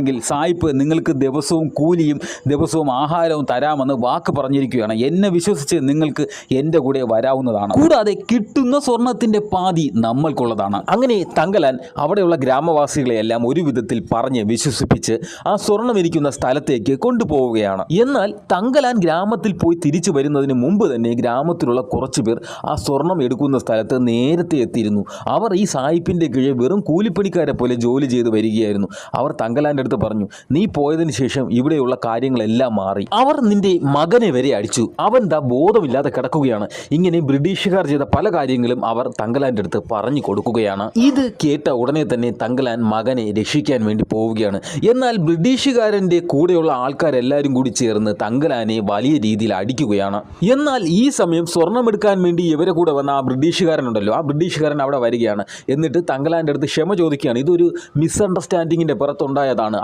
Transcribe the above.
എങ്കിൽ സായിപ്പ് നിങ്ങൾക്ക് ദിവസവും കൂലിയും ദിവസവും ആഹാരവും തരാമെന്ന് വാക്ക് പറഞ്ഞിരിക്കുകയാണ്. എന്നെ വിശ്വസിച്ച് നിങ്ങൾക്ക് എൻ്റെ കൂടെ വരാവുന്നതാണ്. കൂടാതെ കിട്ടുന്ന സ്വർണത്തിൻ്റെ പാതി നമ്മൾക്കുള്ളതാണ്. അങ്ങനെ തങ്കലാൻ അവിടെയുള്ള ഗ്രാമവാസികളെയെല്ലാം ഒരു വിധത്തിൽ പറഞ്ഞ് വിശ്വസിപ്പിച്ച് ആ സ്വർണം ഇരിക്കുന്ന സ്ഥലത്തേക്ക് കൊണ്ടുപോവുകയാണ്. എന്നാൽ തങ്കലാൻ ഗ്രാമത്തിൽ പോയി തിരിച്ചു വരുന്നതിന് മുമ്പ് തന്നെ ഗ്രാമത്തിലുള്ള കുറച്ചു പേർ ആ സ്വർണം എടുക്കുന്ന സ്ഥലത്ത് നേരത്തെ എത്തിയിരുന്നു. അവർ ഈ സായിപ്പിൻ്റെ കീഴിൽ വെറും കൂലിപ്പണിക്കാരെ പോലെ ജോലി ചെയ്ത് വരികയായിരുന്നു. അവർ തങ്കലാൻ്റെ അടുത്ത് പറഞ്ഞു, നീ പോയതിന് ശേഷം ഇവിടെയുള്ള കാര്യങ്ങളെല്ലാം മാറി. അവർ നിന്റെ മകനെ വരെ അടിച്ചു. അവൻ ദാ ബോധമില്ലാതെ കിടക്കുകയാണ്. ഇങ്ങനെ ബ്രിട്ടീഷുകാർ ചെയ്ത പല കാര്യങ്ങളും അവർ തങ്കലാൻ്റെ അടുത്ത് പറഞ്ഞു കൊടുക്കുകയാണ്. ഇത് കേട്ട ഉടനെ തന്നെ തങ്കലാൻ മകനെ രക്ഷിക്കാൻ വേണ്ടി പോവുകയാണ്. എന്നാൽ ബ്രിട്ടീഷുകാരൻ്റെ കൂടെയുള്ള ആൾക്കാരെല്ലാവരും കൂടി ചേർന്ന് തങ്കലാനെ വലിയ രീതിയിൽ അടിക്കുകയാണ്. എന്നാൽ ഈ സമയം സ്വർണ്ണമെടുക്കാൻ വേണ്ടി ഇവരെ കൂടെ വന്ന ആ ബ്രിട്ടീഷുകാരനുണ്ടല്ലോ, ആ ബ്രിട്ടീഷുകാരൻ അവിടെ വരികയാണ്. എന്നിട്ട് തങ്കലാൻ്റെ അടുത്ത് ക്ഷമ ചോദിക്കുകയാണ്. ഇതൊരു മിസ്അണ്ടർസ്റ്റാൻഡിങ്ങിൻ്റെ പുറത്തുണ്ടായതാണ്,